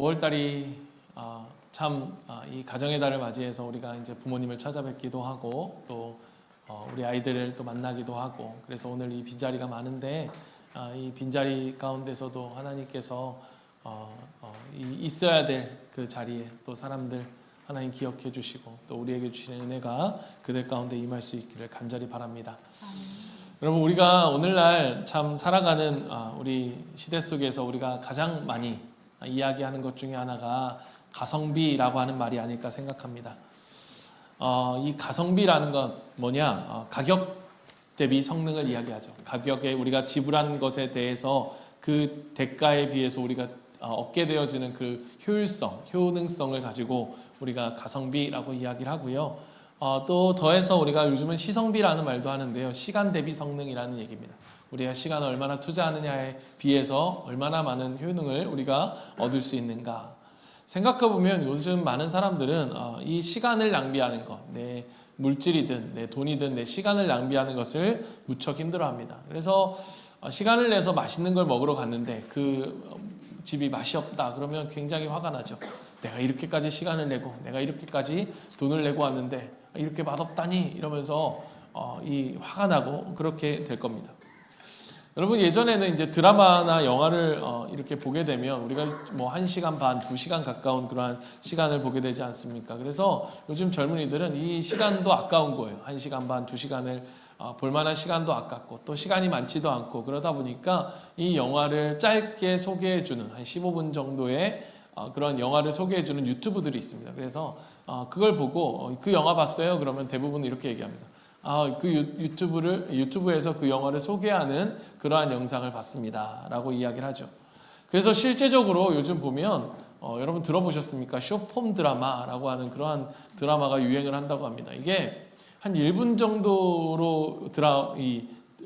9월 달이 참 이 가정의 달을 맞이해서 우리가 이제 부모님을 찾아뵙기도 하고 또 우리 아이들을 또 만나기도 하고, 그래서 오늘 이 빈자리가 많은데 이 빈자리 가운데서도 하나님께서 있어야 될 그 자리에 또 사람들 하나님 기억해 주시고 또 우리에게 주시는 은혜가 그들 가운데 임할 수 있기를 간절히 바랍니다. 여러분, 우리가 오늘날 참 살아가는 우리 시대 속에서 우리가 가장 많이 이야기하는 것 중에 하나가 가성비라고 하는 말이 아닐까 생각합니다. 이 가성비라는 건 뭐냐? 가격 대비 성능을 이야기하죠. 가격에 우리가 지불한 것에 대해서 그 대가에 비해서 우리가 얻게 되어지는 그 효율성, 효능성을 가지고 우리가 가성비라고 이야기를 하고요. 또 더해서 우리가 요즘은 시성비라는 말도 하는데요. 시간 대비 성능이라는 얘기입니다. 우리가 시간을 얼마나 투자하느냐에 비해서 얼마나 많은 효능을 우리가 얻을 수 있는가. 생각해보면 요즘 많은 사람들은 이 시간을 낭비하는 것, 내 물질이든 내 돈이든 내 시간을 낭비하는 것을 무척 힘들어합니다. 그래서 시간을 내서 맛있는 걸 먹으러 갔는데 그 집이 맛이 없다 그러면 굉장히 화가 나죠. 내가 이렇게까지 시간을 내고 내가 이렇게까지 돈을 내고 왔는데 이렇게 맛없다니 이러면서 이 화가 나고 그렇게 될 겁니다. 여러분, 예전에는 이제 드라마나 영화를 이렇게 보게 되면 우리가 뭐 1시간 반, 2시간 가까운 그러한 시간을 보게 되지 않습니까? 그래서 요즘 젊은이들은 이 시간도 아까운 거예요. 1시간 반, 2시간을 볼만한 시간도 아깝고 또 시간이 많지도 않고, 그러다 보니까 이 영화를 짧게 소개해주는 한 15분 정도의 그런 영화를 소개해주는 유튜브들이 있습니다. 그래서 그걸 보고 그 영화 봤어요? 그러면 대부분 이렇게 얘기합니다. 그 유튜브에서 그 영화를 소개하는 그러한 영상을 봤습니다 라고 이야기를 하죠. 그래서 실제적으로 요즘 보면 여러분 들어보셨습니까? 숏폼 드라마라고 하는 그러한 드라마가 유행을 한다고 합니다. 이게 한 1분 정도로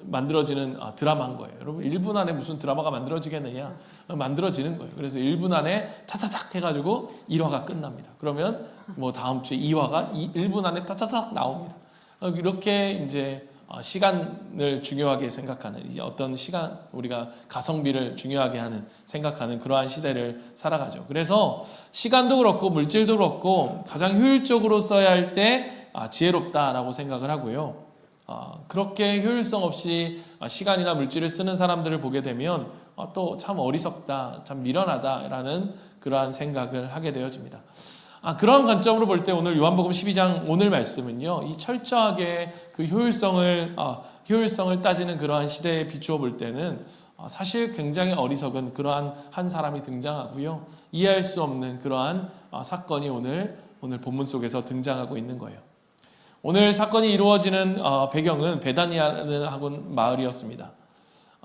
만들어지는 드라마인 거예요. 여러분, 1분 안에 무슨 드라마가 만들어지겠느냐? 만들어지는 거예요. 그래서 1분 안에 타타탁 해가지고 1화가 끝납니다. 그러면 뭐 다음 주에 2화가 1분 안에 타타탁 나옵니다. 이렇게 이제 시간을 중요하게 생각하는, 이제 어떤 시간, 우리가 가성비를 중요하게 생각하는 그러한 시대를 살아가죠. 그래서 시간도 그렇고 물질도 그렇고 가장 효율적으로 써야 할 때 지혜롭다라고 생각을 하고요. 그렇게 효율성 없이 시간이나 물질을 쓰는 사람들을 보게 되면 또 참 어리석다, 참 미련하다라는 그러한 생각을 하게 되어집니다. 그런 관점으로 볼 때 오늘 요한복음 12장 오늘 말씀은요, 이 철저하게 그 효율성을 따지는 그러한 시대에 비추어 볼 때는 사실 굉장히 어리석은 그러한 한 사람이 등장하고요, 이해할 수 없는 그러한 사건이 오늘 본문 속에서 등장하고 있는 거예요. 오늘 사건이 이루어지는 배경은 베다니아라는 마을이었습니다.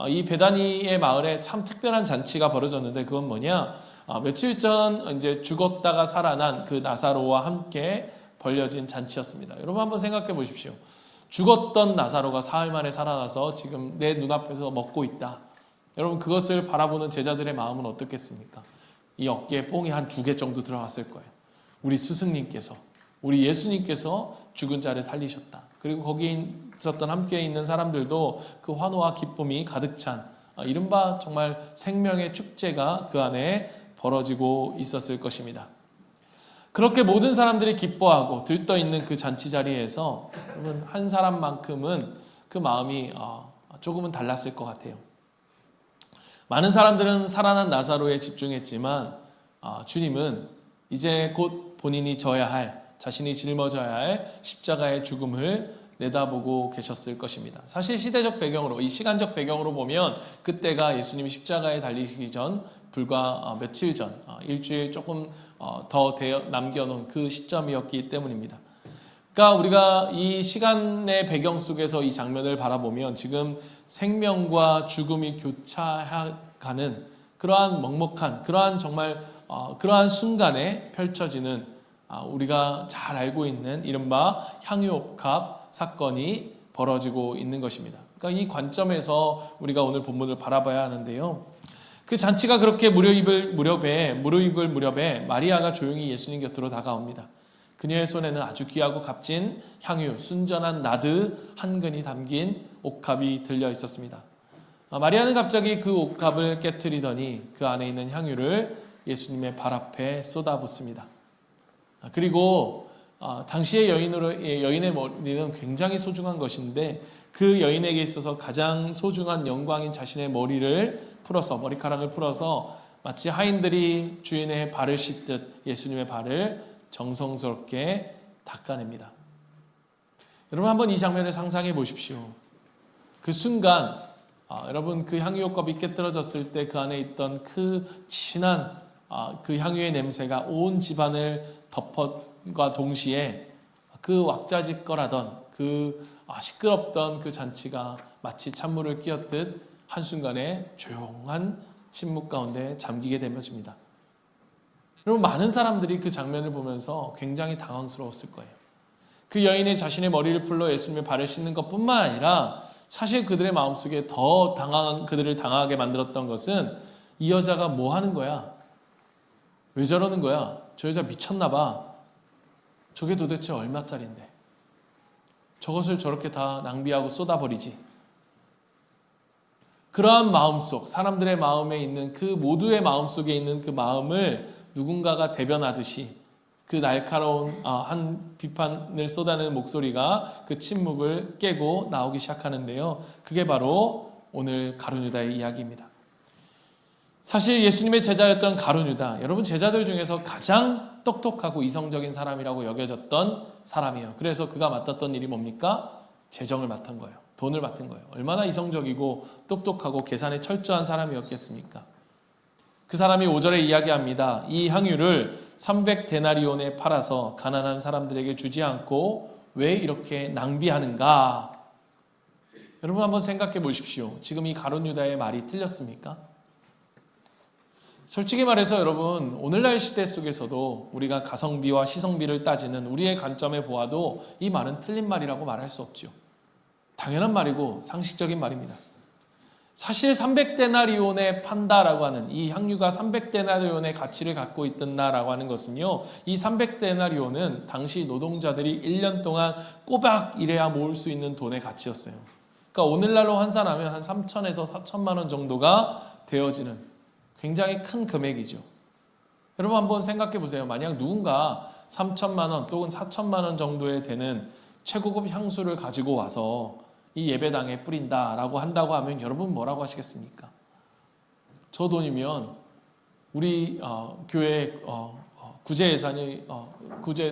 이 베다니의 마을에 참 특별한 잔치가 벌어졌는데 그건 뭐냐? 며칠 전 이제 죽었다가 살아난 그 나사로와 함께 벌려진 잔치였습니다. 여러분 한번 생각해 보십시오. 죽었던 나사로가 사흘 만에 살아나서 지금 내 눈앞에서 먹고 있다. 여러분, 그것을 바라보는 제자들의 마음은 어떻겠습니까? 이 어깨에 뽕이 한 2개 정도 들어갔을 거예요. 우리 스승님께서, 우리 예수님께서 죽은 자를 살리셨다. 그리고 거기 있었던 함께 있는 사람들도 그 환호와 기쁨이 가득 찬 이른바 정말 생명의 축제가 그 안에 벌어지고 있었을 것입니다. 그렇게 모든 사람들이 기뻐하고 들떠있는 그 잔치 자리에서 한 사람만큼은 그 마음이 조금은 달랐을 것 같아요. 많은 사람들은 살아난 나사로에 집중했지만 주님은 이제 곧 본인이 자신이 짊어져야 할 십자가의 죽음을 내다보고 계셨을 것입니다. 사실 시대적 배경으로, 이 시간적 배경으로 보면 그때가 예수님이 십자가에 달리시기 전 불과 며칠 전, 일주일 조금 더 남겨놓은 그 시점이었기 때문입니다. 그러니까 우리가 이 시간의 배경 속에서 이 장면을 바라보면 지금 생명과 죽음이 교차하는 그러한 먹먹한, 그러한 정말 그러한 순간에 펼쳐지는 우리가 잘 알고 있는 이른바 향유옥합 사건이 벌어지고 있는 것입니다. 그러니까 이 관점에서 우리가 오늘 본문을 바라봐야 하는데요. 그 잔치가 그렇게 무르익을 무렵에 마리아가 조용히 예수님 곁으로 다가옵니다. 그녀의 손에는 아주 귀하고 값진 향유, 순전한 나드 한 근이 담긴 옥합이 들려 있었습니다. 마리아는 갑자기 그 옥합을 깨트리더니 그 안에 있는 향유를 예수님의 발 앞에 쏟아붓습니다. 그리고 당시의 여인의 머리는 굉장히 소중한 것인데 그 여인에게 있어서 가장 소중한 영광인 자신의 머리카락을 풀어서 마치 하인들이 주인의 발을 씻듯 예수님의 발을 정성스럽게 닦아냅니다. 여러분 한번 이 장면을 상상해 보십시오. 그 순간 여러분 그 향유효과 밑에 떨어졌을 때 그 안에 있던 그 진한 그 향유의 냄새가 온 집안을 덮어과 동시에 그 왁자지껄하던 그 시끄럽던 그 잔치가 마치 찬물을 끼얹듯 한순간에 조용한 침묵 가운데 잠기게 되어집니다. 여러분 많은 사람들이 그 장면을 보면서 굉장히 당황스러웠을 거예요. 그 여인이 자신의 머리를 풀러 예수님의 발을 씻는 것뿐만 아니라 사실 그들의 마음속에 더 그들을 당황하게 만들었던 것은 이 여자가 뭐 하는 거야? 왜 저러는 거야? 저 여자 미쳤나 봐. 저게 도대체 얼마짜린데? 저것을 저렇게 다 낭비하고 쏟아버리지. 그러한 마음속, 사람들의 마음에 있는 그 모두의 마음속에 있는 그 마음을 누군가가 대변하듯이 그 날카로운 한 비판을 쏟아내는 목소리가 그 침묵을 깨고 나오기 시작하는데요. 그게 바로 오늘 가룟 유다의 이야기입니다. 사실 예수님의 제자였던 가룟 유다, 여러분 제자들 중에서 가장 똑똑하고 이성적인 사람이라고 여겨졌던 사람이에요. 그래서 그가 맡았던 일이 뭡니까? 재정을 맡은 거예요. 돈을 맡은 거예요. 얼마나 이성적이고 똑똑하고 계산에 철저한 사람이었겠습니까? 그 사람이 5절에 이야기합니다. 이 향유를 300데나리온에 팔아서 가난한 사람들에게 주지 않고 왜 이렇게 낭비하는가? 여러분 한번 생각해 보십시오. 지금 이 가룟 유다의 말이 틀렸습니까? 솔직히 말해서 여러분 오늘날 시대 속에서도 우리가 가성비와 시성비를 따지는 우리의 관점에 보아도 이 말은 틀린 말이라고 말할 수 없죠. 당연한 말이고 상식적인 말입니다. 사실 300데나리온에 판다라고 하는 이 향유가 300데나리온의 가치를 갖고 있던다라고 하는 것은요. 이 300데나리온은 당시 노동자들이 1년 동안 꼬박 일해야 모을 수 있는 돈의 가치였어요. 그러니까 오늘날로 환산하면 한 3천에서 4천만 원 정도가 되어지는 굉장히 큰 금액이죠. 여러분 한번 생각해 보세요. 만약 누군가 3천만 원 또는 4천만 원 정도에 되는 최고급 향수를 가지고 와서 이 예배당에 뿌린다라고 한다고 하면 여러분 뭐라고 하시겠습니까? 저 돈이면 우리 교회 구제 예산이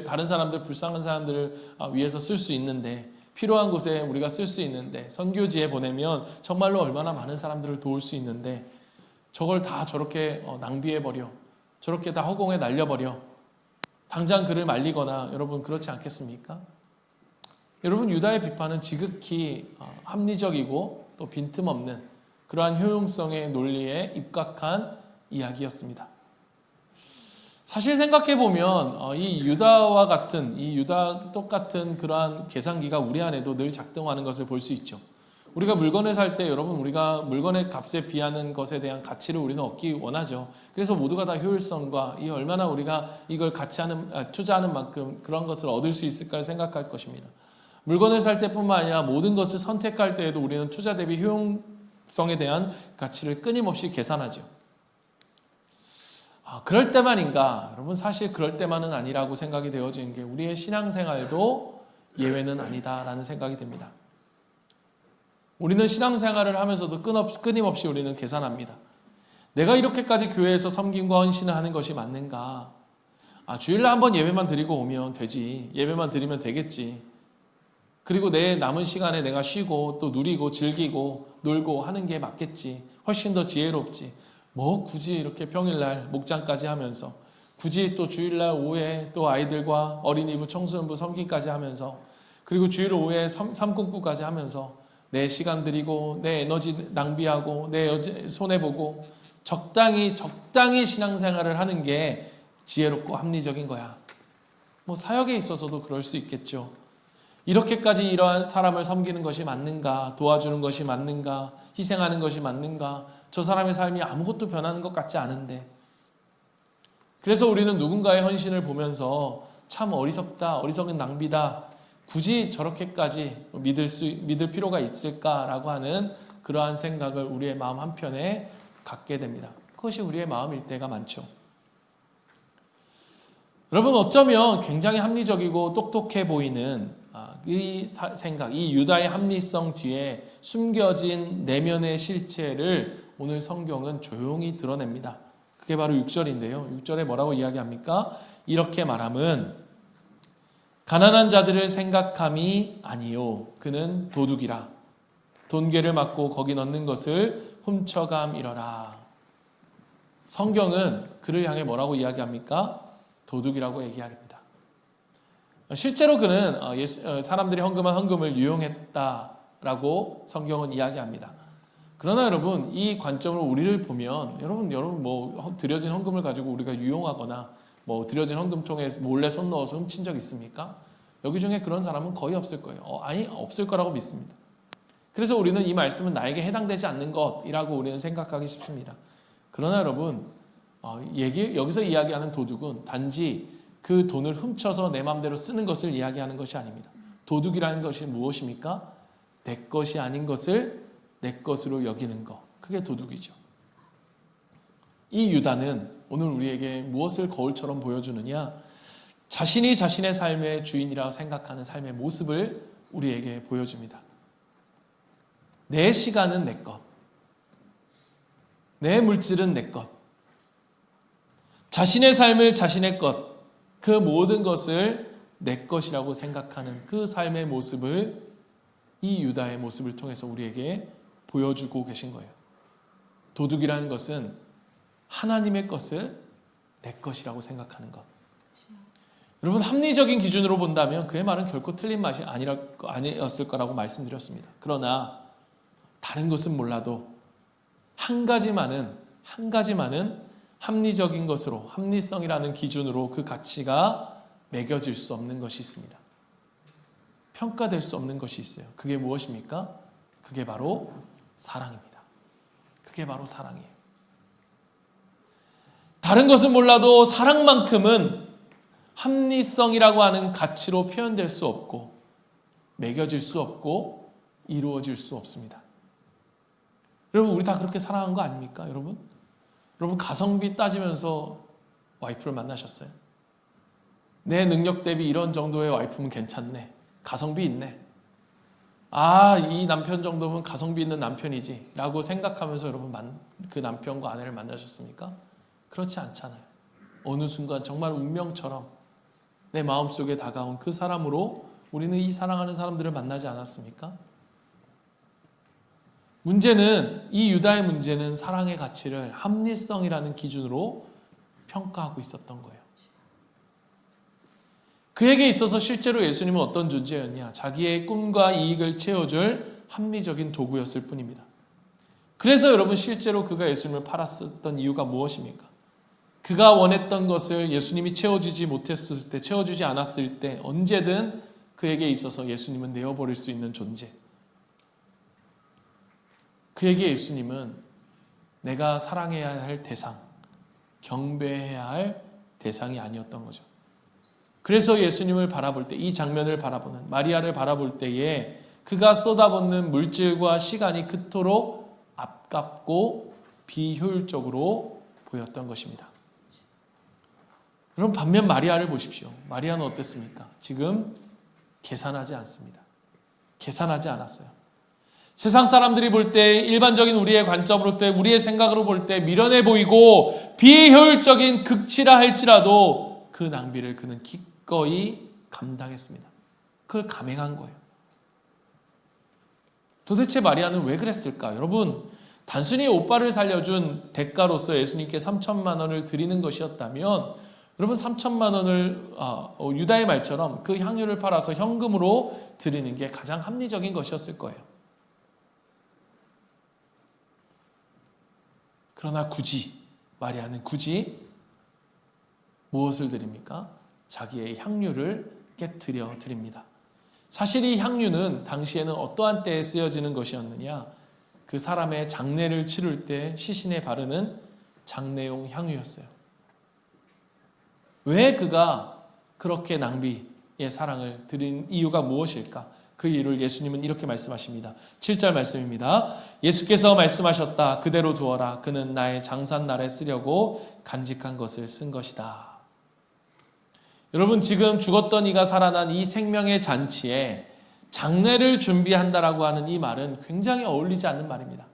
다른 사람들 불쌍한 사람들을 위해서 쓸 수 있는데 필요한 곳에 우리가 쓸 수 있는데 선교지에 보내면 정말로 얼마나 많은 사람들을 도울 수 있는데 저걸 다 저렇게 낭비해버려. 저렇게 다 허공에 날려버려. 당장 그를 말리거나 여러분 그렇지 않겠습니까? 여러분 유다의 비판은 지극히 합리적이고 또 빈틈없는 그러한 효용성의 논리에 입각한 이야기였습니다. 사실 생각해보면 이 유다 똑같은 그러한 계산기가 우리 안에도 늘 작동하는 것을 볼 수 있죠. 우리가 물건을 살 때 여러분 우리가 물건의 값에 비하는 것에 대한 가치를 우리는 얻기 원하죠. 그래서 모두가 다 효율성과 이 얼마나 우리가 이걸 투자하는 만큼 그런 것을 얻을 수 있을까를 생각할 것입니다. 물건을 살 때뿐만 아니라 모든 것을 선택할 때에도 우리는 투자 대비 효용성에 대한 가치를 끊임없이 계산하죠. 그럴 때만인가? 여러분 사실 그럴 때만은 아니라고 생각이 되어지는 게 우리의 신앙생활도 예외는 아니다라는 생각이 듭니다. 우리는 신앙생활을 하면서도 끊임없이 우리는 계산합니다. 내가 이렇게까지 교회에서 섬김과 헌신을 하는 것이 맞는가? 주일날 한번 예배만 드리고 오면 되지. 예배만 드리면 되겠지. 그리고 내 남은 시간에 내가 쉬고 또 누리고 즐기고 놀고 하는 게 맞겠지. 훨씬 더 지혜롭지. 뭐 굳이 이렇게 평일날 목장까지 하면서 굳이 또 주일날 오후에 또 아이들과 어린이부 청소년부 섬김까지 하면서 그리고 주일 오후에 삼국구까지 하면서 내 시간 들이고 내 에너지 낭비하고 내 손해보고 적당히 신앙생활을 하는 게 지혜롭고 합리적인 거야. 뭐 사역에 있어서도 그럴 수 있겠죠. 이렇게까지 이러한 사람을 섬기는 것이 맞는가? 도와주는 것이 맞는가? 희생하는 것이 맞는가? 저 사람의 삶이 아무것도 변하는 것 같지 않은데. 그래서 우리는 누군가의 헌신을 보면서 참 어리석다, 어리석은 낭비다. 굳이 저렇게까지 믿을 필요가 있을까라고 하는 그러한 생각을 우리의 마음 한편에 갖게 됩니다. 그것이 우리의 마음일 때가 많죠. 여러분, 어쩌면 굉장히 합리적이고 똑똑해 보이는 이 생각, 이 유다의 합리성 뒤에 숨겨진 내면의 실체를 오늘 성경은 조용히 드러냅니다. 그게 바로 6절인데요. 6절에 뭐라고 이야기합니까? 이렇게 말함은 가난한 자들을 생각함이 아니요 그는 도둑이라. 돈괴를 맞고 거기 넣는 것을 훔쳐감이러라. 성경은 그를 향해 뭐라고 이야기합니까? 도둑이라고 얘기합니다. 실제로 그는 사람들이 헌금한 헌금을 유용했다라고 성경은 이야기합니다. 그러나 여러분, 이 관점으로 우리를 보면 여러분 뭐 드려진 헌금을 가지고 우리가 유용하거나 뭐 드려진 헌금통에 몰래 손 넣어서 훔친 적 있습니까? 여기 중에 그런 사람은 거의 없을 거예요. 아니, 없을 거라고 믿습니다. 그래서 우리는 이 말씀은 나에게 해당되지 않는 것이라고 우리는 생각하기 쉽습니다. 그러나 여러분, 여기서 이야기하는 도둑은 단지 그 돈을 훔쳐서 내 마음대로 쓰는 것을 이야기하는 것이 아닙니다. 도둑이라는 것이 무엇입니까? 내 것이 아닌 것을 내 것으로 여기는 것. 그게 도둑이죠. 이 유다는 오늘 우리에게 무엇을 거울처럼 보여주느냐? 자신이 자신의 삶의 주인이라고 생각하는 삶의 모습을 우리에게 보여줍니다. 내 시간은 내 것. 내 물질은 내 것. 자신의 삶을 자신의 것. 그 모든 것을 내 것이라고 생각하는 그 삶의 모습을 이 유다의 모습을 통해서 우리에게 보여주고 계신 거예요. 도둑이라는 것은 하나님의 것을 내 것이라고 생각하는 것. 여러분, 합리적인 기준으로 본다면 그의 말은 결코 틀린 말이 아니었을 거라고 말씀드렸습니다. 그러나 다른 것은 몰라도 한 가지만은 합리적인 것으로, 합리성이라는 기준으로 그 가치가 매겨질 수 없는 것이 있습니다. 평가될 수 없는 것이 있어요. 그게 무엇입니까? 그게 바로 사랑입니다. 그게 바로 사랑이에요. 다른 것은 몰라도 사랑만큼은 합리성이라고 하는 가치로 표현될 수 없고 매겨질 수 없고 이루어질 수 없습니다. 여러분, 우리 다 그렇게 사랑한 거 아닙니까? 여러분 가성비 따지면서 와이프를 만나셨어요? 내 능력 대비 이런 정도의 와이프면 괜찮네. 가성비 있네. 이 남편 정도면 가성비 있는 남편이지 라고 생각하면서 여러분 그 남편과 아내를 만나셨습니까? 그렇지 않잖아요. 어느 순간 정말 운명처럼 내 마음속에 다가온 그 사람으로 우리는 이 사랑하는 사람들을 만나지 않았습니까? 이 유다의 문제는 사랑의 가치를 합리성이라는 기준으로 평가하고 있었던 거예요. 그에게 있어서 실제로 예수님은 어떤 존재였냐? 자기의 꿈과 이익을 채워줄 합리적인 도구였을 뿐입니다. 그래서 여러분, 실제로 그가 예수님을 팔았었던 이유가 무엇입니까? 그가 원했던 것을 예수님이 채워주지 않았을 때 언제든 그에게 있어서 예수님은 내어버릴 수 있는 존재. 그에게 예수님은 내가 사랑해야 할 대상, 경배해야 할 대상이 아니었던 거죠. 그래서 예수님을 바라볼 때, 이 장면을 바라보는 마리아를 바라볼 때에 그가 쏟아붓는 물질과 시간이 그토록 아깝고 비효율적으로 보였던 것입니다. 여러분, 반면 마리아를 보십시오. 마리아는 어땠습니까? 지금 계산하지 않습니다. 계산하지 않았어요. 세상 사람들이 볼 때, 일반적인 우리의 관점으로 때, 우리의 생각으로 볼 때 미련해 보이고 비효율적인 극치라 할지라도 그 낭비를 그는 기꺼이 감당했습니다. 그걸 감행한 거예요. 도대체 마리아는 왜 그랬을까? 여러분, 단순히 오빠를 살려준 대가로서 예수님께 3천만 원을 드리는 것이었다면, 여러분, 3천만 원을 유다의 말처럼 그 향유를 팔아서 현금으로 드리는 게 가장 합리적인 것이었을 거예요. 그러나 마리아는 굳이 무엇을 드립니까? 자기의 향유를 깨뜨려 드립니다. 사실 이 향유는 당시에는 어떠한 때에 쓰여지는 것이었느냐? 그 사람의 장례를 치를 때 시신에 바르는 장례용 향유였어요. 왜 그가 그렇게 낭비의 사랑을 드린 이유가 무엇일까? 그 이유를 예수님은 이렇게 말씀하십니다. 7절 말씀입니다. 예수께서 말씀하셨다. 그대로 두어라. 그는 나의 장산날에 쓰려고 간직한 것을 쓴 것이다. 여러분, 지금 죽었던 이가 살아난 이 생명의 잔치에 장례를 준비한다라고 하는 이 말은 굉장히 어울리지 않는 말입니다.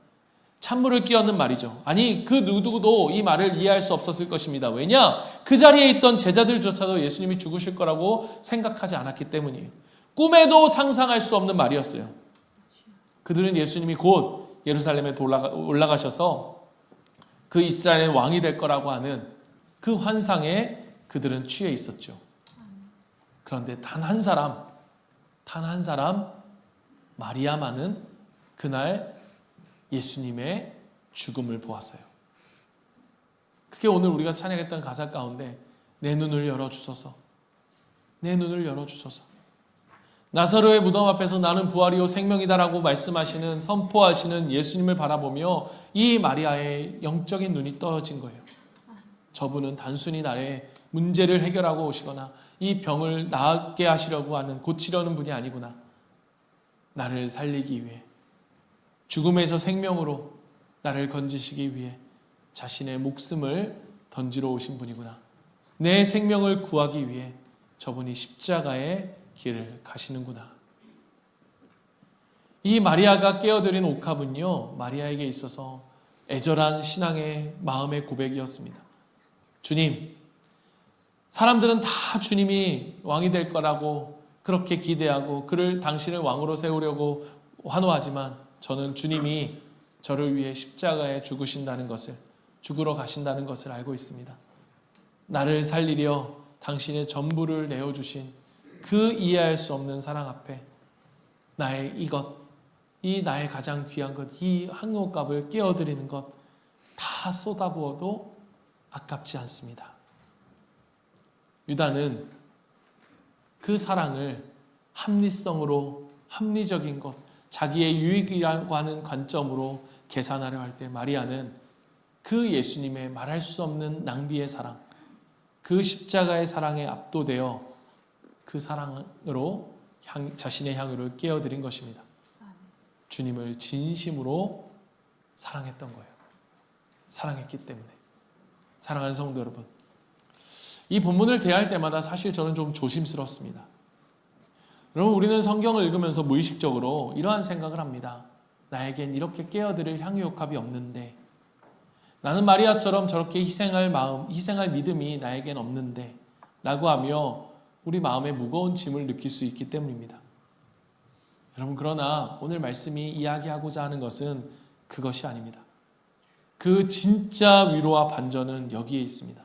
찬물을 끼얹는 말이죠. 아니, 그 누구도 이 말을 이해할 수 없었을 것입니다. 왜냐? 그 자리에 있던 제자들조차도 예수님이 죽으실 거라고 생각하지 않았기 때문이에요. 꿈에도 상상할 수 없는 말이었어요. 그들은 예수님이 곧 예루살렘에 올라가셔서 그 이스라엘의 왕이 될 거라고 하는 그 환상에 그들은 취해 있었죠. 그런데 단 한 사람 마리아만은 그날 예수님의 죽음을 보았어요. 그게 오늘 우리가 찬양했던 가사 가운데 내 눈을 열어주소서, 내 눈을 열어주소서. 나사로의 무덤 앞에서 나는 부활이요 생명이다라고 말씀하시는, 선포하시는 예수님을 바라보며 이 마리아의 영적인 눈이 떠진 거예요. 저분은 단순히 나의 문제를 해결하고 오시거나 이 병을 나게 하시려고 하는, 고치려는 분이 아니구나. 나를 살리기 위해, 죽음에서 생명으로 나를 건지시기 위해 자신의 목숨을 던지러 오신 분이구나. 내 생명을 구하기 위해 저분이 십자가의 길을 가시는구나. 이 마리아가 깨어드린 옥합은요, 마리아에게 있어서 애절한 신앙의 마음의 고백이었습니다. 주님, 사람들은 다 주님이 왕이 될 거라고 그렇게 기대하고 그를 당신을 왕으로 세우려고 환호하지만 저는 주님이 저를 위해 십자가에 죽으신다는 것을, 죽으러 가신다는 것을 알고 있습니다. 나를 살리려 당신의 전부를 내어주신 그 이해할 수 없는 사랑 앞에 나의 이것, 이 나의 가장 귀한 것, 이 향유값을 깨어드리는 것 다 쏟아부어도 아깝지 않습니다. 유다는 그 사랑을 합리성으로, 합리적인 것, 자기의 유익이라고 하는 관점으로 계산하려 할 때, 마리아는 그 예수님의 말할 수 없는 낭비의 사랑, 그 십자가의 사랑에 압도되어 그 사랑으로 자신의 향유를 깨어드린 것입니다. 주님을 진심으로 사랑했던 거예요. 사랑했기 때문에. 사랑하는 성도 여러분, 이 본문을 대할 때마다 사실 저는 좀 조심스럽습니다. 여러분, 우리는 성경을 읽으면서 무의식적으로 이러한 생각을 합니다. 나에겐 이렇게 깨어드릴 향유옥합이 없는데, 나는 마리아처럼 저렇게 희생할 마음, 희생할 믿음이 나에겐 없는데 라고 하며 우리 마음에 무거운 짐을 느낄 수 있기 때문입니다. 여러분, 그러나 오늘 말씀이 이야기하고자 하는 것은 그것이 아닙니다. 그 진짜 위로와 반전은 여기에 있습니다.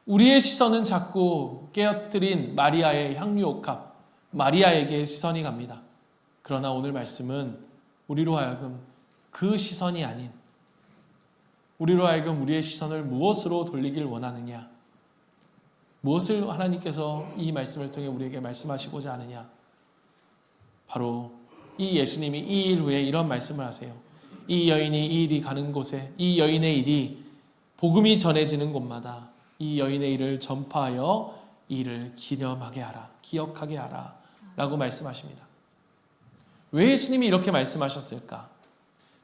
우리의 시선은 자꾸 깨어뜨린 마리아의 향유옥합, 마리아에게 시선이 갑니다. 그러나 오늘 말씀은 우리로 하여금 그 시선이 아닌, 우리로 하여금 우리의 시선을 무엇으로 돌리길 원하느냐, 무엇을 하나님께서 이 말씀을 통해 우리에게 말씀하시고자 하느냐, 바로 이 예수님이 이 일 후에 이런 말씀을 하세요. 이 여인이 이 일이 가는 곳에, 이 여인의 일이 복음이 전해지는 곳마다 이 여인의 일을 전파하여 이 일을 기념하게 하라, 기억하게 하라 라고 말씀하십니다. 왜 예수님이 이렇게 말씀하셨을까?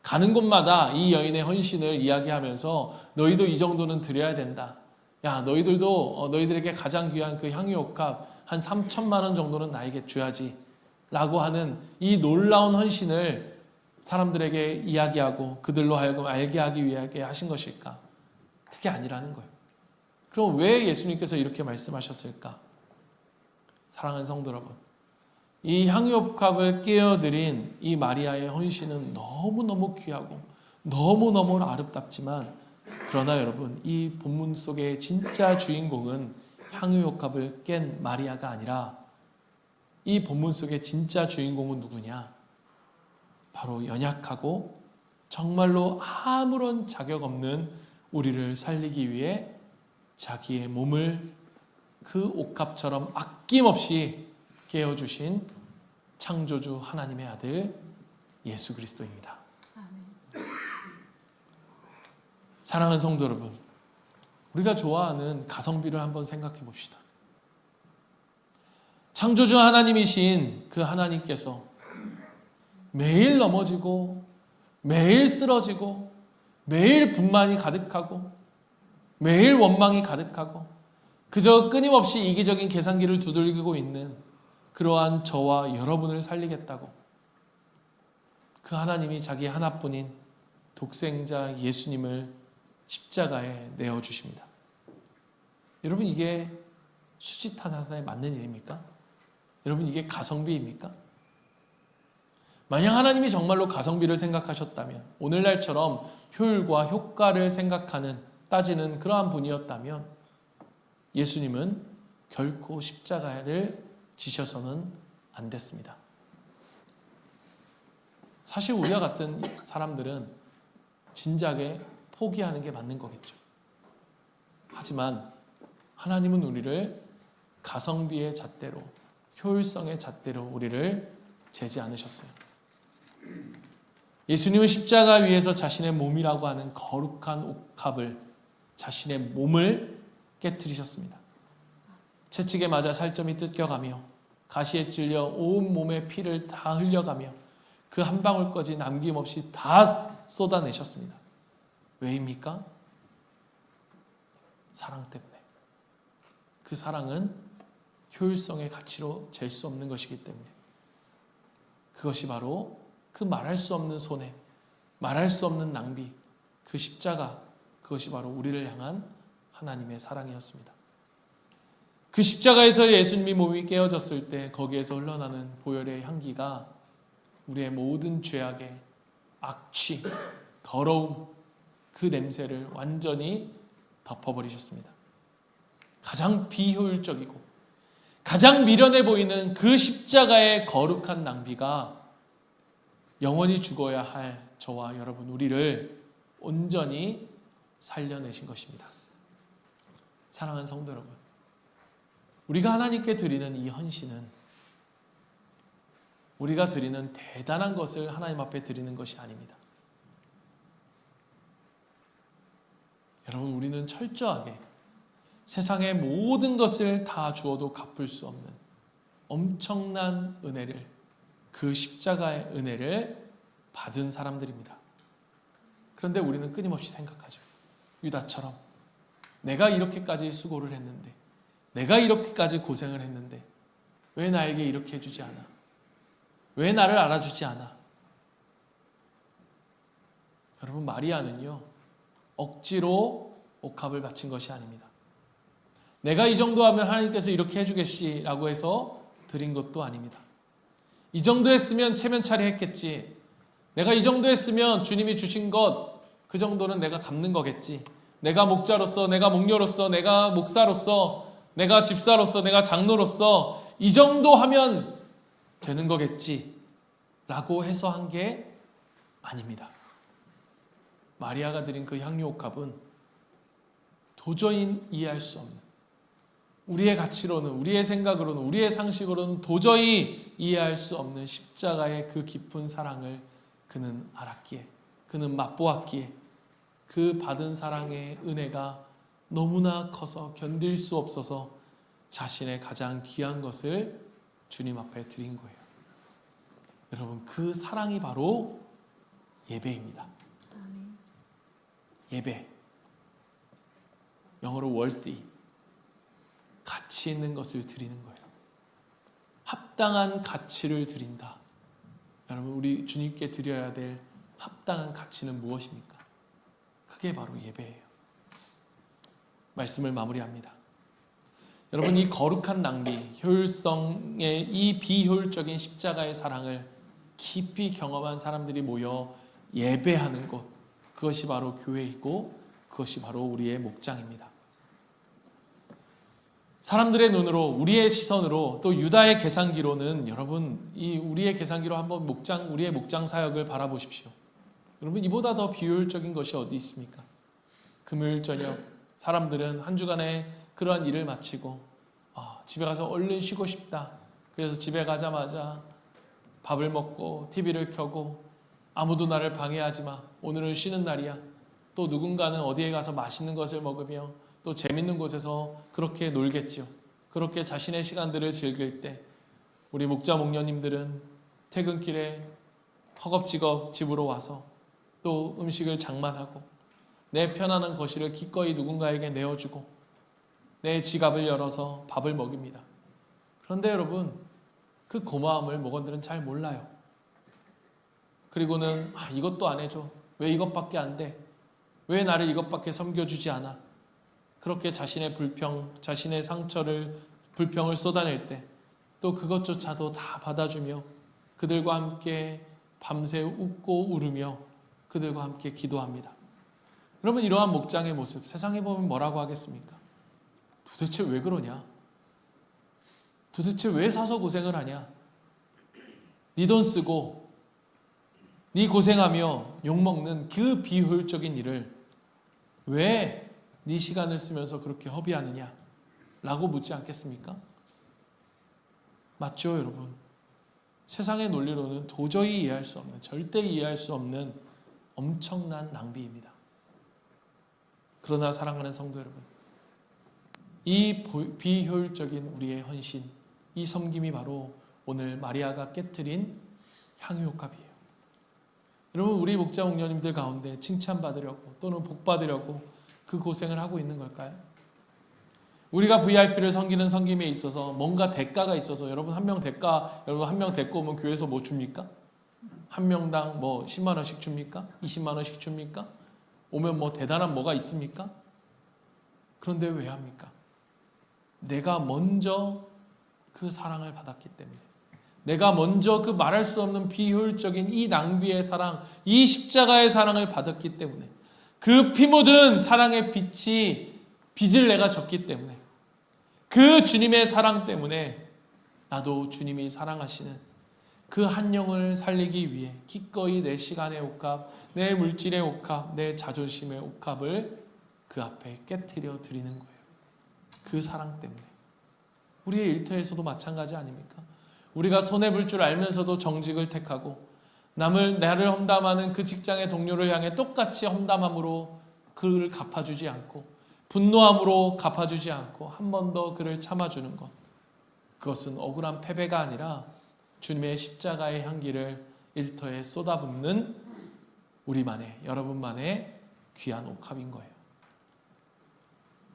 가는 곳마다 이 여인의 헌신을 이야기하면서 너희도 이 정도는 드려야 된다. 야, 너희들도 너희들에게 가장 귀한 그 향유옥합 한 3천만 원 정도는 나에게 줘야지 라고 하는 이 놀라운 헌신을 사람들에게 이야기하고 그들로 하여금 알게 하기 위해 하신 것일까? 그게 아니라는 거예요. 그럼 왜 예수님께서 이렇게 말씀하셨을까? 사랑하는 성도 여러분, 이 향유옥합을 깨어드린 이 마리아의 헌신은 너무너무 귀하고 너무너무 아름답지만, 그러나 여러분, 이 본문 속의 진짜 주인공은 향유옥합을 깬 마리아가 아니라 이 본문 속의 진짜 주인공은 누구냐? 바로 연약하고 정말로 아무런 자격 없는 우리를 살리기 위해 자기의 몸을 그 옥합처럼 아낌없이 깨어주신 창조주 하나님의 아들 예수 그리스도입니다. 사랑하는 성도 여러분, 우리가 좋아하는 가성비를 한번 생각해 봅시다. 창조주 하나님이신 그 하나님께서 매일 넘어지고 매일 쓰러지고 매일 분만이 가득하고 매일 원망이 가득하고 그저 끊임없이 이기적인 계산기를 두들기고 있는 그러한 저와 여러분을 살리겠다고 그 하나님이 자기 하나뿐인 독생자 예수님을 십자가에 내어주십니다. 여러분, 이게 수지타산에 맞는 일입니까? 여러분, 이게 가성비입니까? 만약 하나님이 정말로 가성비를 생각하셨다면, 오늘날처럼 효율과 효과를 생각하는, 따지는 그러한 분이었다면 예수님은 결코 십자가를 지셔서는 안 됐습니다. 사실 우리와 같은 사람들은 진작에 포기하는 게 맞는 거겠죠. 하지만 하나님은 우리를 가성비의 잣대로, 효율성의 잣대로 우리를 재지 않으셨어요. 예수님은 십자가 위에서 자신의 몸이라고 하는 거룩한 옥합을, 자신의 몸을 깨트리셨습니다. 채찍에 맞아 살점이 뜯겨가며 가시에 찔려 온 몸의 피를 다 흘려가며 그 한 방울까지 남김없이 다 쏟아내셨습니다. 왜입니까? 사랑 때문에. 그 사랑은 효율성의 가치로 잴 수 없는 것이기 때문에. 그것이 바로 그 말할 수 없는 손해, 말할 수 없는 낭비, 그 십자가, 그것이 바로 우리를 향한 하나님의 사랑이었습니다. 그 십자가에서 예수님이 몸이 깨어졌을 때 거기에서 흘러나는 보혈의 향기가 우리의 모든 죄악의 악취, 더러움, 그 냄새를 완전히 덮어버리셨습니다. 가장 비효율적이고 가장 미련해 보이는 그 십자가의 거룩한 낭비가 영원히 죽어야 할 저와 여러분 우리를 온전히 살려내신 것입니다. 사랑하는 성도 여러분, 우리가 하나님께 드리는 이 헌신은 우리가 드리는 대단한 것을 하나님 앞에 드리는 것이 아닙니다. 여러분, 우리는 철저하게 세상의 모든 것을 다 주어도 갚을 수 없는 엄청난 은혜를, 그 십자가의 은혜를 받은 사람들입니다. 그런데 우리는 끊임없이 생각하죠. 유다처럼 내가 이렇게까지 수고를 했는데, 내가 이렇게까지 고생을 했는데 왜 나에게 이렇게 해주지 않아? 왜 나를 알아주지 않아? 여러분, 마리아는요 억지로 옥합을 바친 것이 아닙니다. 내가 이 정도 하면 하나님께서 이렇게 해주겠지라고 해서 드린 것도 아닙니다. 이 정도 했으면 체면차례 했겠지. 내가 이 정도 했으면 주님이 주신 것 그 정도는 내가 갚는 거겠지. 내가 목자로서, 내가 목녀로서, 내가 목사로서, 내가 집사로서, 내가 장로로서 이 정도 하면 되는 거겠지 라고 해서 한 게 아닙니다. 마리아가 드린 그 향유옥합은 도저히 이해할 수 없는, 우리의 가치로는, 우리의 생각으로는, 우리의 상식으로는 도저히 이해할 수 없는 십자가의 그 깊은 사랑을 그는 알았기에, 그는 맛보았기에 그 받은 사랑의 은혜가 너무나 커서 견딜 수 없어서 자신의 가장 귀한 것을 주님 앞에 드린 거예요. 여러분, 그 사랑이 바로 예배입니다. 예배. 영어로 worthy. 가치 있는 것을 드리는 거예요. 합당한 가치를 드린다. 여러분, 우리 주님께 드려야 될 합당한 가치는 무엇입니까? 그게 바로 예배예요. 말씀을 마무리합니다. 여러분, 이 거룩한 낭비, 효율성의 이 비효율적인 십자가의 사랑을 깊이 경험한 사람들이 모여 예배하는 곳, 그것이 바로 교회이고 그것이 바로 우리의 목장입니다. 사람들의 눈으로, 우리의 시선으로, 또 유다의 계산기로는, 여러분, 이 우리의 계산기로 한번 우리의 목장 사역을 바라보십시오. 여러분, 이보다 더 비효율적인 것이 어디 있습니까? 금요일 저녁 사람들은 한 주간의 그러한 일을 마치고 집에 가서 얼른 쉬고 싶다. 그래서 집에 가자마자 밥을 먹고 TV를 켜고 아무도 나를 방해하지 마. 오늘은 쉬는 날이야. 또 누군가는 어디에 가서 맛있는 것을 먹으며 또 재밌는 곳에서 그렇게 놀겠죠. 그렇게 자신의 시간들을 즐길 때 우리 목자 목녀님들은 퇴근길에 허겁지겁 집으로 와서 또 음식을 장만하고 내 편안한 거실을 기꺼이 누군가에게 내어주고 내 지갑을 열어서 밥을 먹입니다. 그런데 여러분, 그 고마움을 목원들은 잘 몰라요. 그리고는 이것도 안 해줘. 왜 이것밖에 안 돼? 왜 나를 이것밖에 섬겨주지 않아? 그렇게 자신의 불평, 자신의 상처를, 불평을 쏟아낼 때 또 그것조차도 다 받아주며 그들과 함께 밤새 웃고 울으며 그들과 함께 기도합니다. 여러분, 이러한 목장의 모습 세상에 보면 뭐라고 하겠습니까? 도대체 왜 그러냐? 도대체 왜 사서 고생을 하냐? 네 돈 쓰고 네 고생하며 욕먹는 그 비효율적인 일을 왜 네 시간을 쓰면서 그렇게 허비하느냐? 라고 묻지 않겠습니까? 맞죠, 여러분? 세상의 논리로는 도저히 이해할 수 없는, 절대 이해할 수 없는 엄청난 낭비입니다. 그러나 사랑하는 성도 여러분, 이 비효율적인 우리의 헌신, 이 섬김이 바로 오늘 마리아가 깨트린 향유옥합이에요. 여러분, 우리 목자 목녀님들 가운데 칭찬받으려고 또는 복받으려고 그 고생을 하고 있는 걸까요? 우리가 VIP를 섬기는 섬김에 있어서 뭔가 대가가 있어서 여러분 한 명 데리고 오면 교회에서 뭐 줍니까? 한 명당 뭐 10만 원씩 줍니까? 20만 원씩 줍니까? 오면 뭐 대단한 뭐가 있습니까? 그런데 왜 합니까? 내가 먼저 그 사랑을 받았기 때문에, 내가 먼저 그 말할 수 없는 비효율적인 이 낭비의 사랑, 이 십자가의 사랑을 받았기 때문에, 그 피 묻은 사랑의 빚을 내가 졌기 때문에, 그 주님의 사랑 때문에 나도 주님이 사랑하시는 그 한 영을 살리기 위해 기꺼이 내 시간의 옥합, 내 물질의 옥합, 내 자존심의 옥합을 그 앞에 깨트려 드리는 거예요. 그 사랑 때문에. 우리의 일터에서도 마찬가지 아닙니까? 우리가 손해볼 줄 알면서도 정직을 택하고 나를 험담하는 그 직장의 동료를 향해 똑같이 험담함으로 그를 갚아주지 않고, 분노함으로 갚아주지 않고 한 번 더 그를 참아주는 것, 그것은 억울한 패배가 아니라 주님의 십자가의 향기를 일터에 쏟아붓는 우리만의, 여러분만의 귀한 옥합인 거예요.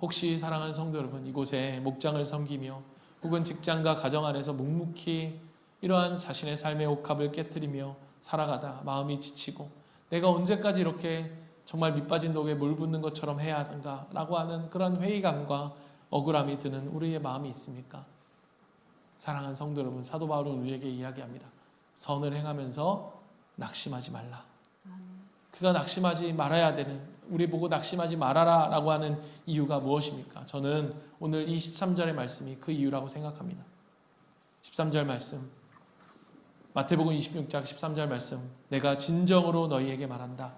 혹시 사랑하는 성도 여러분, 이곳에 목장을 섬기며 혹은 직장과 가정 안에서 묵묵히 이러한 자신의 삶의 옥합을 깨트리며 살아가다 마음이 지치고 내가 언제까지 이렇게 정말 밑빠진 독에 물 붓는 것처럼 해야 하는가 라고 하는 그런 회의감과 억울함이 드는 우리의 마음이 있습니까? 사랑하는 성도 여러분, 사도 바울은 우리에게 이야기합니다. 선을 행하면서 낙심하지 말라. 그가 낙심하지 말아야 되는, 우리 보고 낙심하지 말아라 라고 하는 이유가 무엇입니까? 저는 오늘 이 13절의 말씀이 그 이유라고 생각합니다. 13절 말씀, 마태복음 26장 13절 말씀, 내가 진정으로 너희에게 말한다.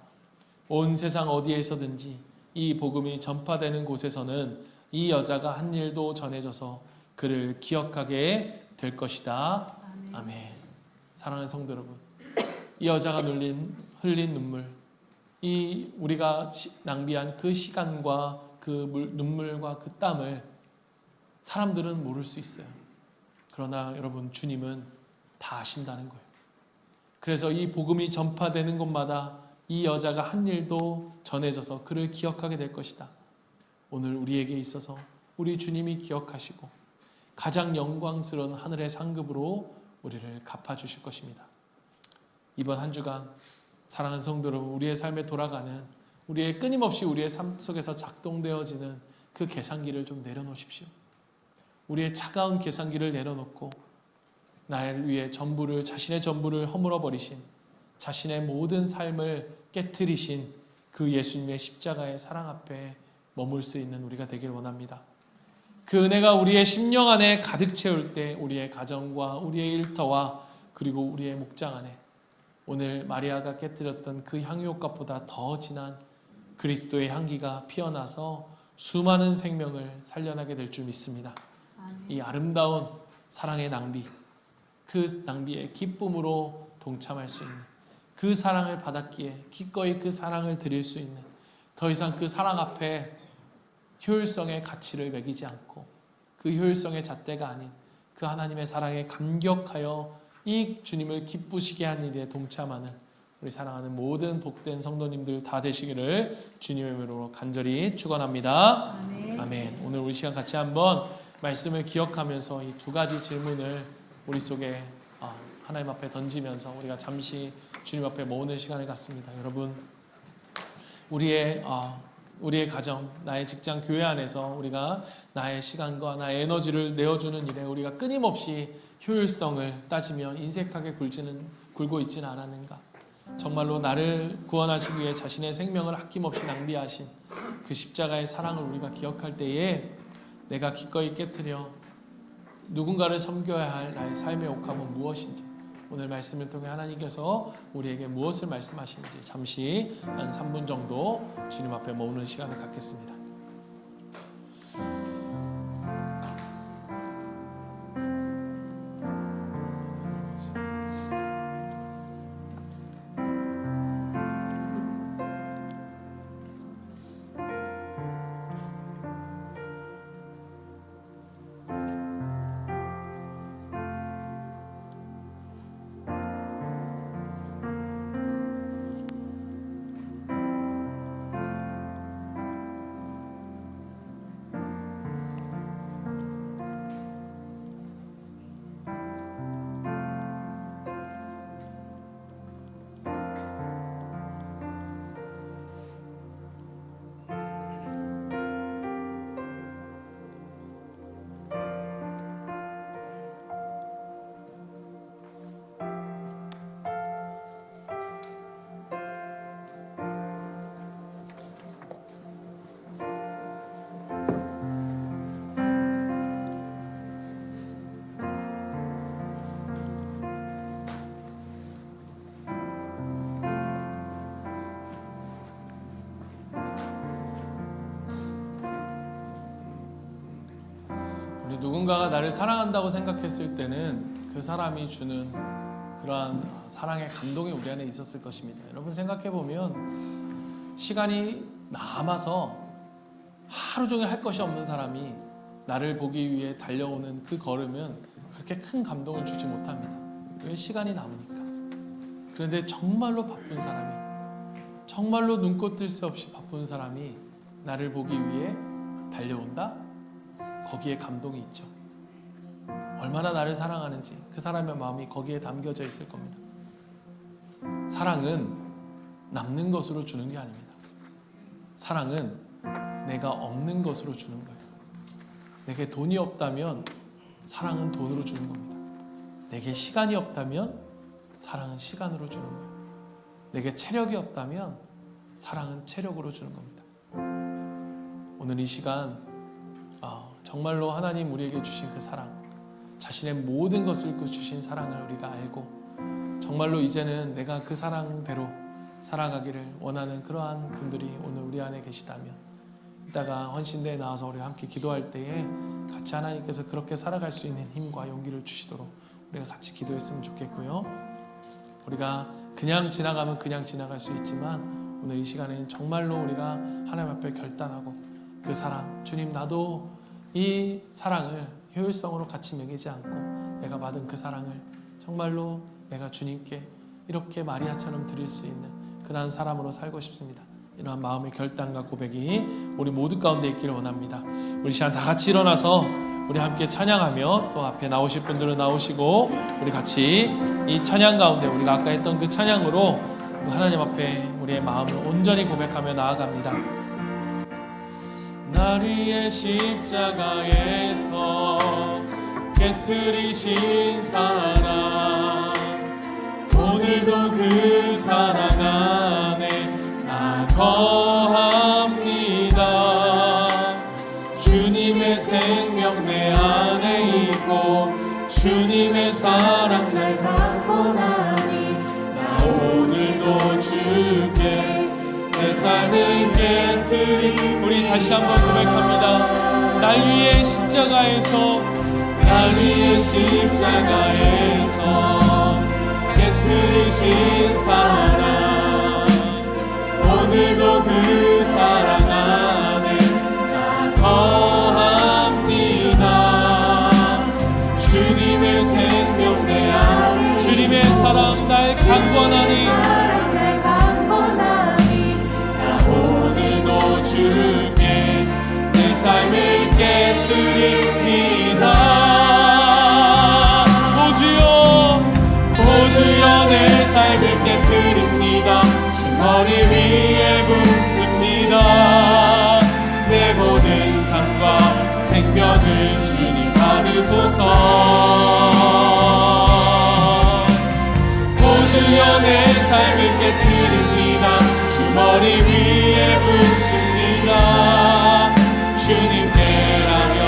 온 세상 어디에서든지 이 복음이 전파되는 곳에서는 이 여자가 한 일도 전해져서 그를 기억하게 될 것이다. 아멘. 사랑하는 성도 여러분, 이 여자가 흘린 눈물, 이 우리가 낭비한 그 시간과 그 눈물과 그 땀을 사람들은 모를 수 있어요. 그러나 여러분, 주님은 다 아신다는 거예요. 그래서 이 복음이 전파되는 곳마다 이 여자가 한 일도 전해져서 그를 기억하게 될 것이다. 오늘 우리에게 있어서 우리 주님이 기억하시고 가장 영광스러운 하늘의 상급으로 우리를 갚아주실 것입니다. 이번 한 주간 사랑하는 성도 여러분, 우리의 삶에 돌아가는, 우리의 끊임없이 우리의 삶 속에서 작동되어지는 그 계산기를 좀 내려놓으십시오. 우리의 차가운 계산기를 내려놓고 나를 위해 자신의 전부를 허물어 버리신, 자신의 모든 삶을 깨트리신 그 예수님의 십자가의 사랑 앞에 머물 수 있는 우리가 되길 원합니다. 그 은혜가 우리의 심령 안에 가득 채울 때 우리의 가정과 우리의 일터와 그리고 우리의 목장 안에 오늘 마리아가 깨뜨렸던 그 향유옥합보다 더 진한 그리스도의 향기가 피어나서 수많은 생명을 살려나게 될 줄 믿습니다. 이 아름다운 사랑의 낭비, 그 낭비의 기쁨으로 동참할 수 있는, 그 사랑을 받았기에 기꺼이 그 사랑을 드릴 수 있는, 더 이상 그 사랑 앞에 효율성의 가치를 매기지 않고 그 효율성의 잣대가 아닌 그 하나님의 사랑에 감격하여 이 주님을 기쁘시게 하는 일에 동참하는 우리 사랑하는 모든 복된 성도님들 다 되시기를 주님의 이름으로 간절히 축원합니다. 아멘. 아멘. 오늘 우리 시간 같이 한번 말씀을 기억하면서 이 두 가지 질문을 우리 속에 하나님 앞에 던지면서 우리가 잠시 주님 앞에 모으는 시간을 갖습니다. 여러분, 우리의 가정, 나의 직장, 교회 안에서 우리가 나의 시간과 나의 에너지를 내어주는 일에 우리가 끊임없이 효율성을 따지며 인색하게 굴고 있지는 않았는가? 정말로 나를 구원하시기 위해 자신의 생명을 아낌없이 낭비하신 그 십자가의 사랑을 우리가 기억할 때에 내가 기꺼이 깨트려 누군가를 섬겨야 할 나의 삶의 옥합은 무엇인지, 오늘 말씀을 통해 하나님께서 우리에게 무엇을 말씀하시는지 잠시 한 3분 정도 주님 앞에 머무는 시간을 갖겠습니다. 누군가가 나를 사랑한다고 생각했을 때는 그 사람이 주는 그러한 사랑의 감동이 우리 안에 있었을 것입니다. 여러분 생각해보면 시간이 남아서 하루 종일 할 것이 없는 사람이 나를 보기 위해 달려오는 그 걸음은 그렇게 큰 감동을 주지 못합니다. 왜? 시간이 남으니까. 그런데 정말로 바쁜 사람이, 정말로 눈꽃 뜰 새 없이 바쁜 사람이 나를 보기 위해 달려온다? 거기에 감동이 있죠. 얼마나 나를 사랑하는지 그 사람의 마음이 거기에 담겨져 있을 겁니다. 사랑은 남는 것으로 주는 게 아닙니다. 사랑은 내가 없는 것으로 주는 거예요. 내게 돈이 없다면 사랑은 돈으로 주는 겁니다. 내게 시간이 없다면 사랑은 시간으로 주는 거예요. 내게 체력이 없다면 사랑은 체력으로 주는 겁니다. 오늘 이 시간 정말로 하나님 우리에게 주신 그 사랑, 자신의 모든 것을 주신 사랑을 우리가 알고 정말로 이제는 내가 그 사랑대로 살아가기를 원하는 그러한 분들이 오늘 우리 안에 계시다면 이따가 헌신대에 나와서 우리가 함께 기도할 때에 같이 하나님께서 그렇게 살아갈 수 있는 힘과 용기를 주시도록 우리가 같이 기도했으면 좋겠고요. 우리가 그냥 지나가면 그냥 지나갈 수 있지만 오늘 이 시간에는 정말로 우리가 하나님 앞에 결단하고 그 사랑, 주님 나도 이 사랑을 효율성으로 같이 매기지 않고 내가 받은 그 사랑을 정말로 내가 주님께 이렇게 마리아처럼 드릴 수 있는 그러한 사람으로 살고 싶습니다. 이러한 마음의 결단과 고백이 우리 모두 가운데 있기를 원합니다. 우리 시간 다 같이 일어나서 우리 함께 찬양하며 또 앞에 나오실 분들은 나오시고 우리 같이 이 찬양 가운데 우리가 아까 했던 그 찬양으로 하나님 앞에 우리의 마음을 온전히 고백하며 나아갑니다. 날 위해 십자가에서 깨트리신 사랑, 오늘도 그 사랑 안에 나 거합니다. 주님의 생명 내 안에 있고 주님의 사랑 날 갖고 나니 나 오늘도 주께 내 삶을 깨트리. 우리 다시 한번 고백합니다. 날 위해 십자가에서, 날 위해 십자가에서 깨트리신 사랑, 오늘도 그 사랑 안에 나 거합니다. 주님의 생명 내 안에 주님의 사랑 날 강권하니 생명을 주님 받으소서. 오주여 내 삶을 깨뜨립니다. 주 머리 위에 붓습니다. 주님께라면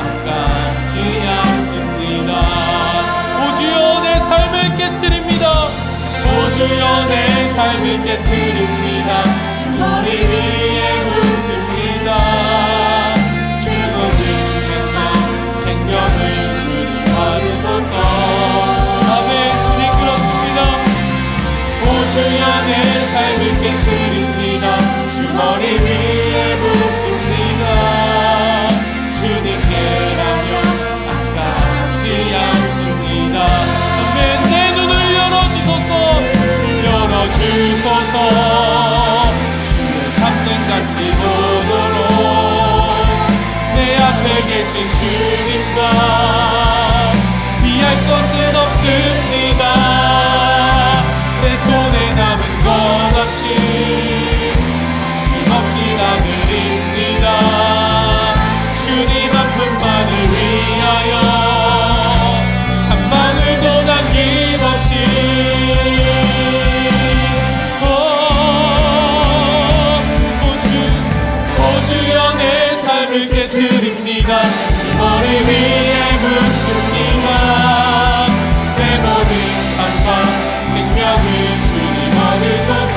아깝지 않습니다. 오주여 내 삶을 깨뜨립니다. 오주여 내 삶을 깨뜨립니다. 주 머리 위에 묻습니다. 주 모든 생명을 주님 받으소서. 아멘. 주님 그렇습니다. 오주여 내 삶을 깨뜨립니다. 주 머리 위에 묻습니다. 주님께라면 아깝지 않습니다. 아멘. 내 눈을 열어주소서. 열어주소서. 주의 참된 같이 보도록 내 앞에 계신 주님과 비할 것은 없습니다. 내 손에 남은 것 없이 힘없이 나누립니다. 주님 한 분만을 위하여 한 방울도 남김없이 오주여 내 삶을 깨뜨립니다. 주 머리 위에 묻습니다. 내 모든 삶과 생명을 주님 얻으소서.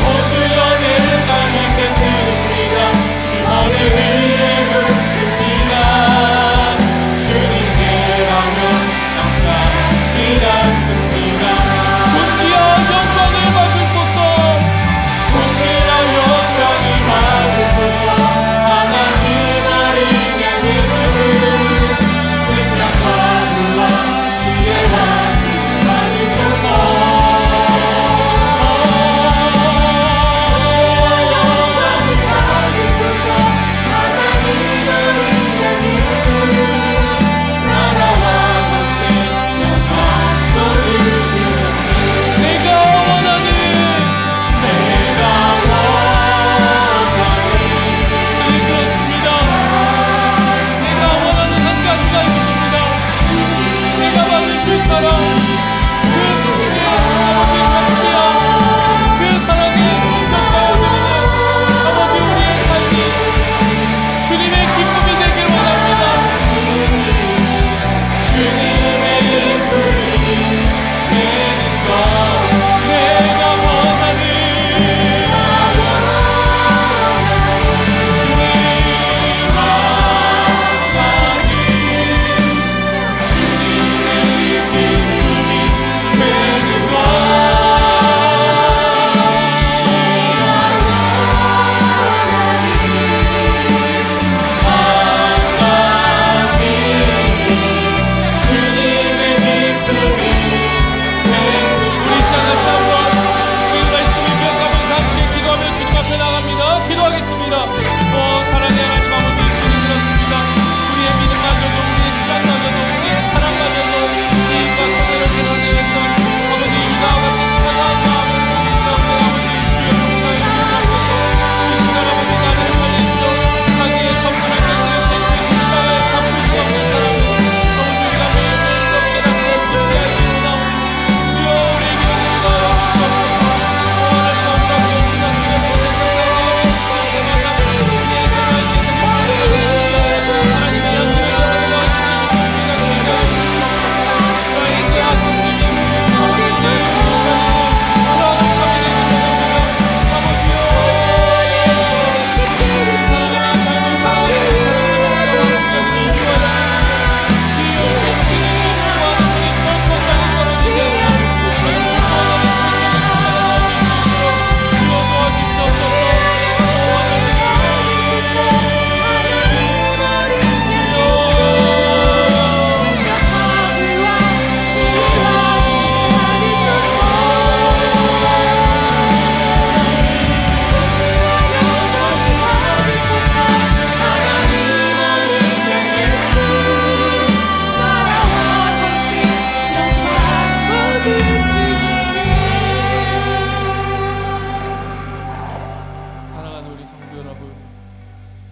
오주여 내 삶을 깨뜨립니다. 주 머리 위에 묻습니다. 주님께라면 아깝지 않습니다. 존귀한 영광을 받으소서. 존귀한 영광을 받으소서. 하나님 아를 향해서 능력과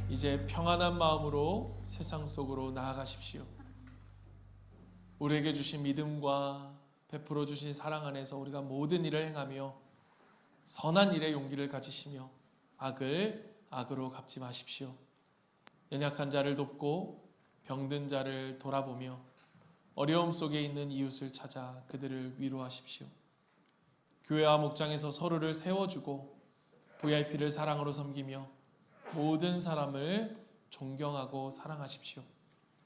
이제 평안한 마음으로 세상 속으로 나아가십시오. 우리에게 주신 믿음과 베풀어 주신 사랑 안에서 우리가 모든 일을 행하며 선한 일에 용기를 가지시며 악을 악으로 갚지 마십시오. 연약한 자를 돕고 병든 자를 돌아보며 어려움 속에 있는 이웃을 찾아 그들을 위로하십시오. 교회와 목장에서 서로를 세워주고 VIP를 사랑으로 섬기며 모든 사람을 존경하고 사랑하십시오.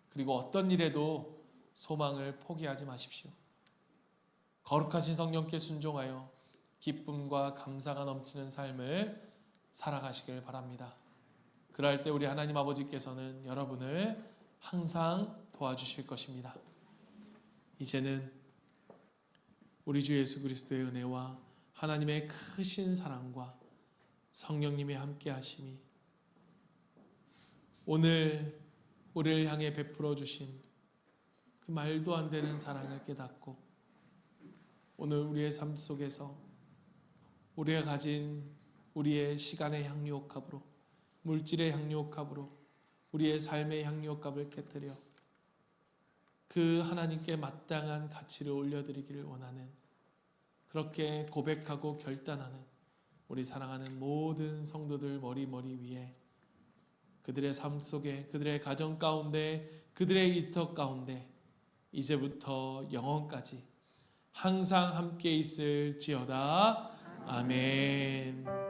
그리고 어떤 일에도 소망을 포기하지 마십시오. 거룩하신 성령께 순종하여 기쁨과 감사가 넘치는 삶을 살아가시길 바랍니다. 그럴 때 우리 하나님 아버지께서는 여러분을 항상 도와주실 것입니다. 이제는 우리 주 예수 그리스도의 은혜와 하나님의 크신 사랑과 성령님의 함께 하심이 오늘 우리를 향해 베풀어 주신 그 말도 안 되는 사랑을 깨닫고 오늘 우리의 삶 속에서 우리가 가진 우리의 시간의 향유옥합으로 물질의 향유옥합으로 우리의 삶의 향유옥합을 깨뜨려 그 하나님께 마땅한 가치를 올려드리기를 원하는 그렇게 고백하고 결단하는 우리 사랑하는 모든 성도들 머리 위에 그들의 삶 속에 그들의 가정 가운데 그들의 일터 가운데 이제부터 영원까지 항상 함께 있을지어다. 아멘.